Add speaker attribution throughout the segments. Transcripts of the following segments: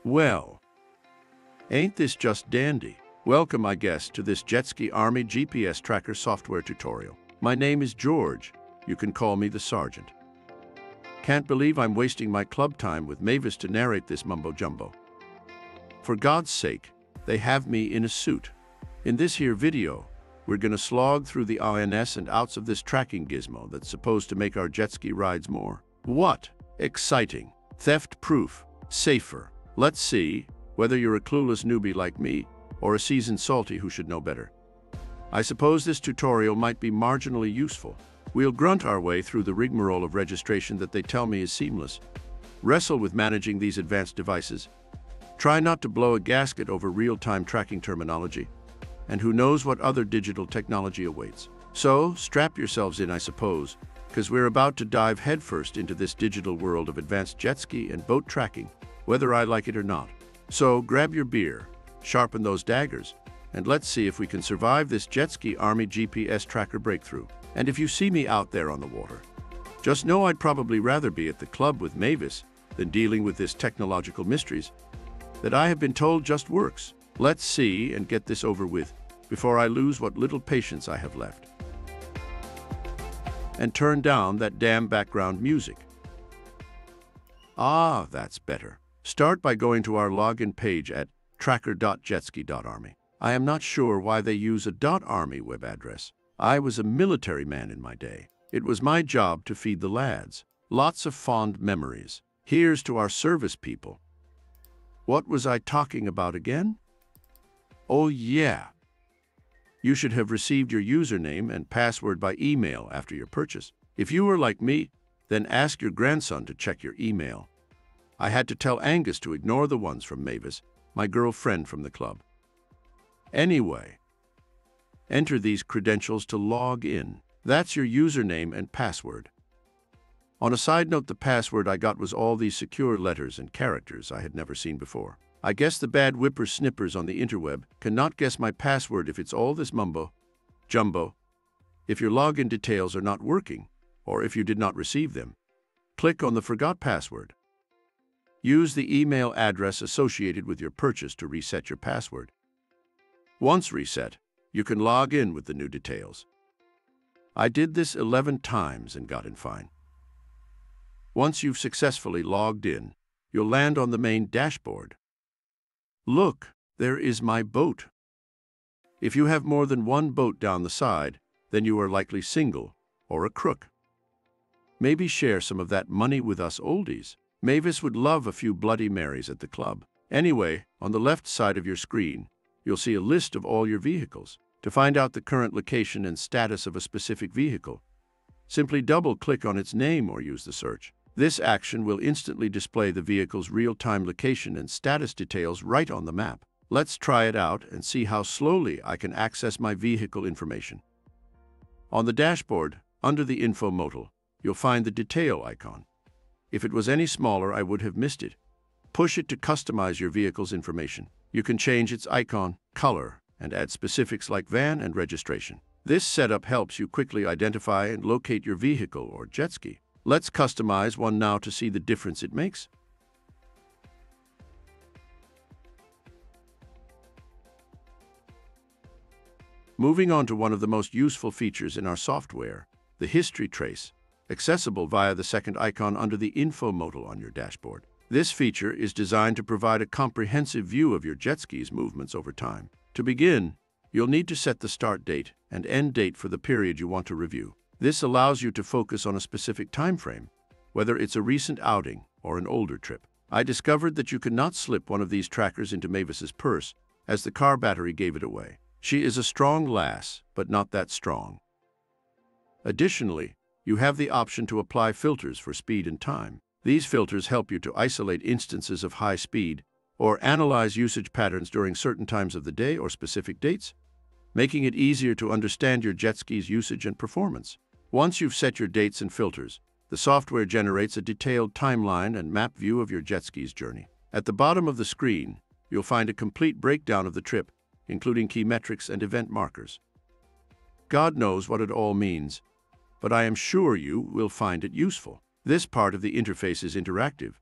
Speaker 1: Well, ain't this just dandy? Welcome, I guess, to this Jetski Army GPS Tracker software tutorial. My name is George. You can call me the Sergeant. Can't believe I'm wasting my club time with Mavis to narrate this mumbo-jumbo. For God's sake, they have me in a suit. In this here video, we're gonna slog through the ins and outs of this tracking gizmo that's supposed to make our jet ski rides more. What? Exciting. Theft-proof. Safer. Let's see whether you're a clueless newbie like me or a seasoned salty who should know better. I suppose this tutorial might be marginally useful. We'll grunt our way through the rigmarole of registration that they tell me is seamless, wrestle with managing these advanced devices, try not to blow a gasket over real-time tracking terminology, and who knows what other digital technology awaits. So, strap yourselves in, I suppose, because we're about to dive headfirst into this digital world of advanced jet ski and boat tracking, whether I like it or not. So, grab your beer, sharpen those daggers, and let's see if we can survive this Jetski Army GPS Tracker breakthrough. And if you see me out there on the water, just know I'd probably rather be at the club with Mavis than dealing with this technological mysteries that I have been told just works. Let's see and get this over with before I lose what little patience I have left. And turn down that damn background music. Ah, that's better. Start by going to our login page at tracker.jetski.army. I am not sure why they use a .army web address. I was a military man in my day. It was my job to feed the lads. Lots of fond memories. Here's to our service people. What was I talking about again? Oh yeah. You should have received your username and password by email after your purchase. If you were like me, then ask your grandson to check your email. I had to tell Angus to ignore the ones from Mavis, my girlfriend from the club. Anyway, enter these credentials to log in. That's your username and password. On a side note, the password I got was all these secure letters and characters I had never seen before. I guess the bad whippersnippers on the interweb cannot guess my password if it's all this mumbo-jumbo. If your login details are not working, or if you did not receive them, click on the Forgot Password. Use the email address associated with your purchase to reset your password. Once reset, you can log in with the new details. I did this 11 times and got in fine. Once you've successfully logged in, you'll land on the main dashboard. Look, there is my boat. If you have more than one boat down the side, then you are likely single or a crook. Maybe share some of that money with us oldies. Mavis would love a few Bloody Marys at the club. Anyway, on the left side of your screen, you'll see a list of all your vehicles. To find out the current location and status of a specific vehicle, simply double-click on its name or use the search. This action will instantly display the vehicle's real-time location and status details right on the map. Let's try it out and see how slowly I can access my vehicle information. On the dashboard, under the info modal, you'll find the detail icon. If it was any smaller, I would have missed it. Push it to customize your vehicle's information. You can change its icon, color, and add specifics like van and registration. This setup helps you quickly identify and locate your vehicle or jet ski. Let's customize one now to see the difference it makes. Moving on to one of the most useful features in our software, the history trace, accessible via the second icon under the info modal on your dashboard. This feature is designed to provide a comprehensive view of your jet ski's movements over time. To begin, you'll need to set the start date and end date for the period you want to review. This allows you to focus on a specific time frame, whether it's a recent outing or an older trip. I discovered that you could not slip one of these trackers into Mavis's purse, as the car battery gave it away. She is a strong lass, but not that strong. Additionally, you have the option to apply filters for speed and time. These filters help you to isolate instances of high speed or analyze usage patterns during certain times of the day or specific dates, making it easier to understand your jet ski's usage and performance. Once you've set your dates and filters, the software generates a detailed timeline and map view of your jet ski's journey. At the bottom of the screen, you'll find a complete breakdown of the trip, including key metrics and event markers. God knows what it all means, but I am sure you will find it useful. This part of the interface is interactive,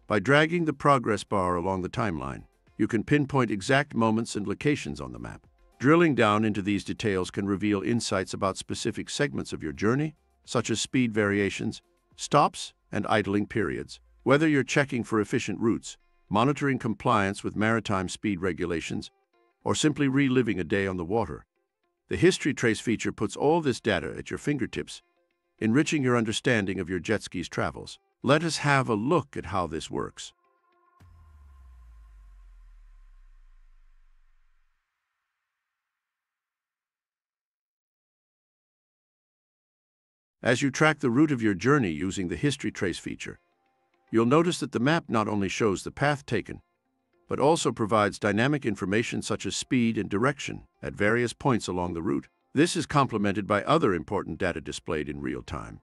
Speaker 1: By dragging the progress bar along the timeline, you can pinpoint exact moments and locations on the map. Drilling down into these details can reveal insights about specific segments of your journey, such as speed variations, stops, and idling periods. Whether you're checking for efficient routes, monitoring compliance with maritime speed regulations, or simply reliving a day on the water, the History Trace feature puts all this data at your fingertips, enriching your understanding of your jet ski's travels. Let us have a look at how this works. As you track the route of your journey using the History Trace feature, you'll notice that the map not only shows the path taken, but also provides dynamic information such as speed and direction at various points along the route. This is complemented by other important data displayed in real time,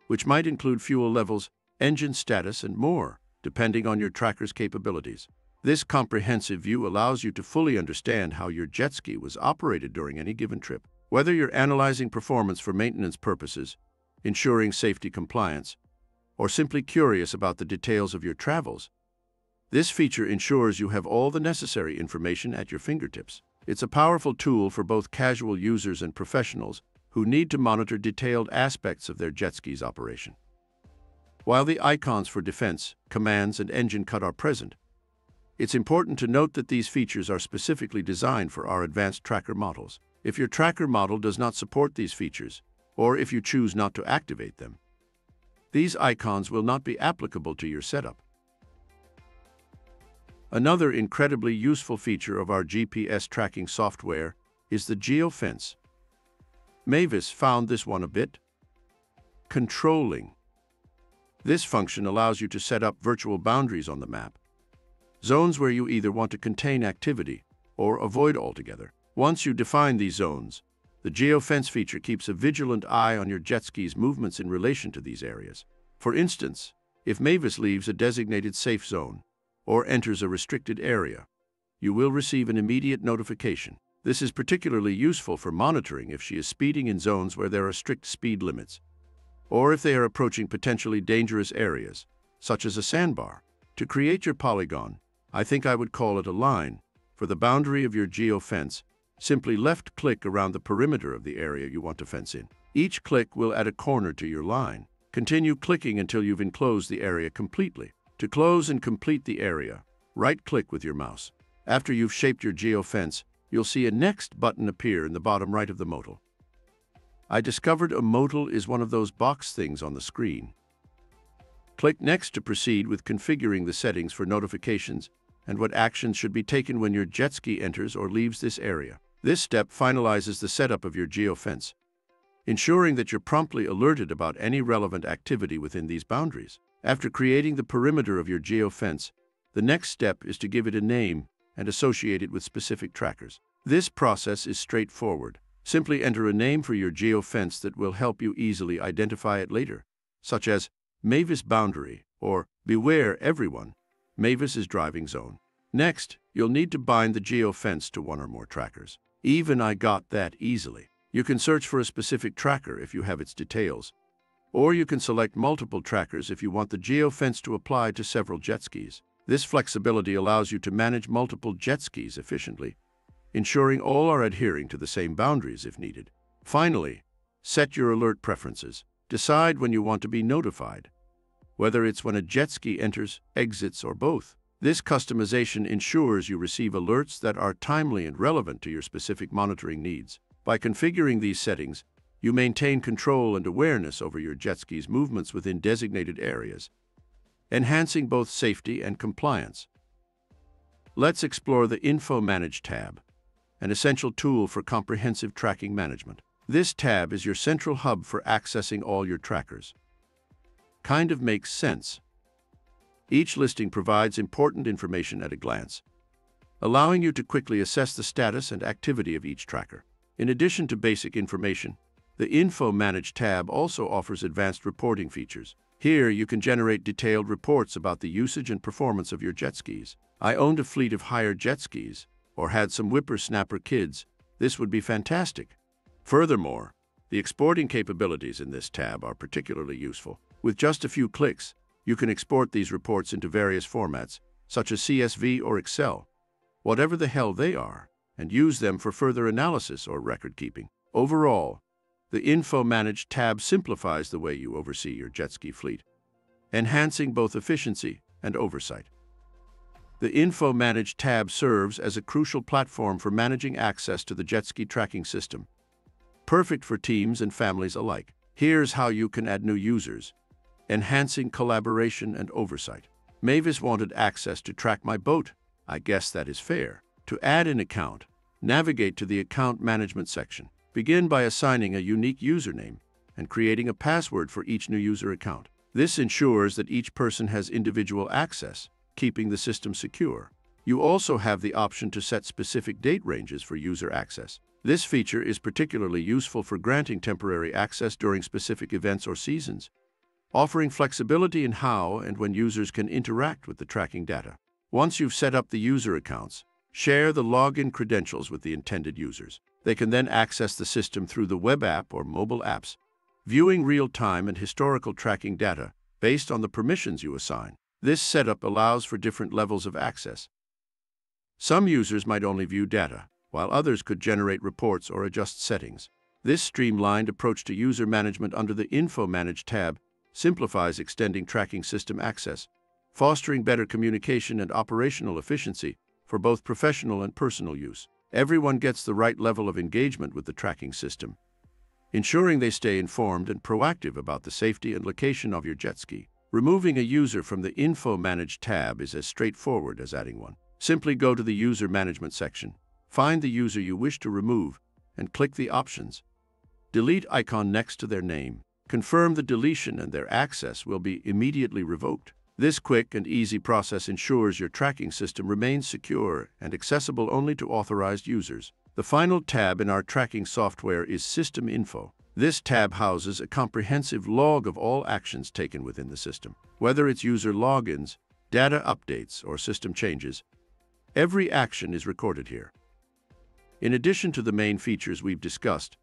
Speaker 1: which might include fuel levels, engine status, and more, depending on your tracker's capabilities. This comprehensive view allows you to fully understand how your jet ski was operated during any given trip. Whether you're analyzing performance for maintenance purposes, ensuring safety compliance, or simply curious about the details of your travels, this feature ensures you have all the necessary information at your fingertips. It's a powerful tool for both casual users and professionals who need to monitor detailed aspects of their jet ski's operation. While the icons for defense, commands, and engine cut are present, it's important to note that these features are specifically designed for our advanced tracker models. If your tracker model does not support these features, or if you choose not to activate them, these icons will not be applicable to your setup. Another incredibly useful feature of our GPS tracking software is the Geo-Fence. Mavis found this one a bit controlling. This function allows you to set up virtual boundaries on the map, zones where you either want to contain activity or avoid altogether. Once you define these zones, the Geo-Fence feature keeps a vigilant eye on your jet ski's movements in relation to these areas. For instance, if Mavis leaves a designated safe zone or enters a restricted area, you will receive an immediate notification. This is particularly useful for monitoring if she is speeding in zones where there are strict speed limits, or if they are approaching potentially dangerous areas, such as a sandbar. To create your polygon, I think I would call it a line, for the boundary of your Geo-Fence, simply left-click around the perimeter of the area you want to fence in. Each click will add a corner to your line. Continue clicking until you've enclosed the area completely. To close and complete the area, right-click with your mouse. After you've shaped your Geo-Fence, you'll see a Next button appear in the bottom right of the modal. I discovered a modal is one of those box things on the screen. Click Next to proceed with configuring the settings for notifications and what actions should be taken when your jet ski enters or leaves this area. This step finalizes the setup of your Geo-Fence, ensuring that you're promptly alerted about any relevant activity within these boundaries. After creating the perimeter of your Geo-Fence, the next step is to give it a name and associate it with specific trackers. This process is straightforward. Simply enter a name for your Geo-Fence that will help you easily identify it later, such as Mavis Boundary or Beware Everyone, Mavis's Driving Zone. Next, you'll need to bind the Geo-Fence to one or more trackers. Even I got that easily. You can search for a specific tracker if you have its details, or you can select multiple trackers if you want the Geo-Fence to apply to several jet skis. This flexibility allows you to manage multiple jet skis efficiently, ensuring all are adhering to the same boundaries if needed. Finally, set your alert preferences. Decide when you want to be notified, whether it's when a jet ski enters, exits, or both. This customization ensures you receive alerts that are timely and relevant to your specific monitoring needs. By configuring these settings, you maintain control and awareness over your jet ski's movements within designated areas, enhancing both safety and compliance. Let's explore the Info Manage tab, an essential tool for comprehensive tracking management. This tab is your central hub for accessing all your trackers. Kind of makes sense. Each listing provides important information at a glance, allowing you to quickly assess the status and activity of each tracker. In addition to basic information, the Info Manage tab also offers advanced reporting features. Here, you can generate detailed reports about the usage and performance of your jet skis. I owned a fleet of hired jet skis, or had some whippersnapper kids. This would be fantastic. Furthermore, the exporting capabilities in this tab are particularly useful. With just a few clicks, You can export these reports into various formats, such as CSV or Excel, whatever the hell they are, and use them for further analysis or record keeping. Overall, the Info Manage tab simplifies the way you oversee your jet ski fleet, enhancing both efficiency and oversight. The Info Manage tab serves as a crucial platform for managing access to the jet ski tracking system, perfect for teams and families alike. Here's how you can add new users, enhancing collaboration and oversight. Mavis wanted access to track my boat. I guess that is fair. To add an account, navigate to the Account Management section. Begin by assigning a unique username and creating a password for each new user account. This ensures that each person has individual access, keeping the system secure. You also have the option to set specific date ranges for user access. This feature is particularly useful for granting temporary access during specific events or seasons, offering flexibility in how and when users can interact with the tracking data. Once you've set up the user accounts, share the login credentials with the intended users. They can then access the system through the web app or mobile apps, viewing real-time and historical tracking data based on the permissions you assign. This setup allows for different levels of access. Some users might only view data, while others could generate reports or adjust settings. This streamlined approach to user management under the Info Manage tab simplifies extending tracking system access, fostering better communication and operational efficiency for both professional and personal use. Everyone gets the right level of engagement with the tracking system, ensuring they stay informed and proactive about the safety and location of your jet ski. Removing a user from the Info Manage tab is as straightforward as adding one. Simply go to the User Management section, find the user you wish to remove, and click the Options Delete icon next to their name. Confirm the deletion and their access will be immediately revoked. This quick and easy process ensures your tracking system remains secure and accessible only to authorized users. The final tab in our tracking software is System Info. This tab houses a comprehensive log of all actions taken within the system. Whether it's user logins, data updates, or system changes, every action is recorded here. In addition to the main features we've discussed,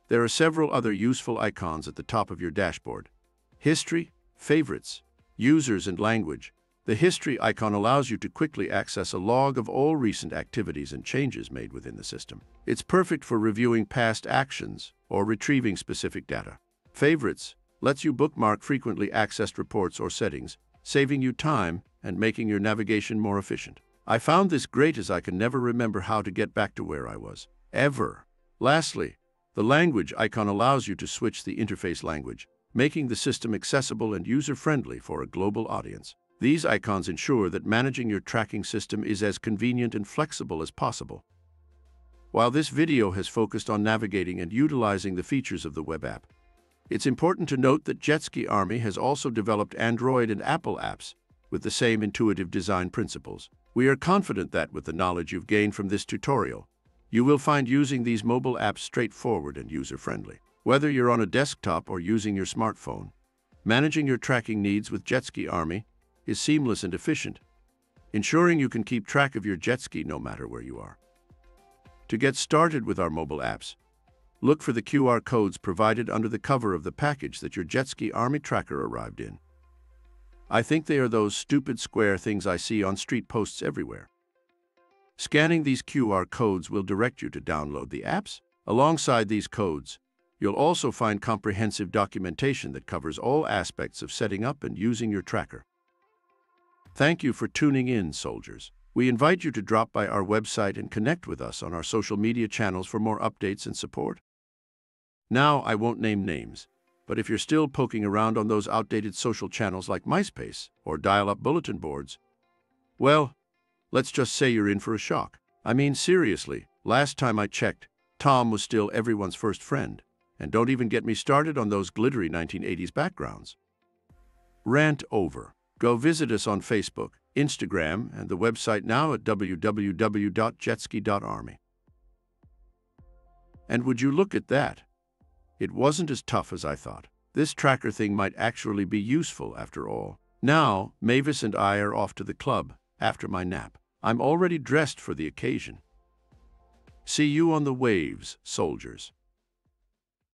Speaker 1: there are several other useful icons at the top of your dashboard. History, Favorites, Users, and Language. The History icon allows you to quickly access a log of all recent activities and changes made within the system. It's perfect for reviewing past actions or retrieving specific data. Favorites lets you bookmark frequently accessed reports or settings, saving you time and making your navigation more efficient. I found this great as I can never remember how to get back to where I was, ever. Lastly, the Language icon allows you to switch the interface language, making the system accessible and user-friendly for a global audience. These icons ensure that managing your tracking system is as convenient and flexible as possible. While this video has focused on navigating and utilizing the features of the web app, it's important to note that Jetski Army has also developed Android and Apple apps with the same intuitive design principles. We are confident that with the knowledge you've gained from this tutorial, you will find using these mobile apps straightforward and user-friendly. Whether you're on a desktop or using your smartphone, managing your tracking needs with Jetski Army is seamless and efficient, ensuring you can keep track of your jet ski no matter where you are. To get started with our mobile apps, look for the QR codes provided under the cover of the package that your Jetski Army tracker arrived in. I think they are those stupid square things I see on street posts everywhere. Scanning these QR codes will direct you to download the apps. Alongside these codes, you'll also find comprehensive documentation that covers all aspects of setting up and using your tracker. Thank you for tuning in, soldiers. We invite you to drop by our website and connect with us on our social media channels for more updates and support. Now, I won't name names, but if you're still poking around on those outdated social channels like MySpace or dial-up bulletin boards, well, let's just say you're in for a shock. I mean, seriously, last time I checked, Tom was still everyone's first friend. And don't even get me started on those glittery 1980s backgrounds. Rant over. Go visit us on Facebook, Instagram, and the website now at www.jetski.army. And would you look at that? It wasn't as tough as I thought. This tracker thing might actually be useful after all. Now, Mavis and I are off to the club after my nap. I'm already dressed for the occasion. See you on the waves, soldiers.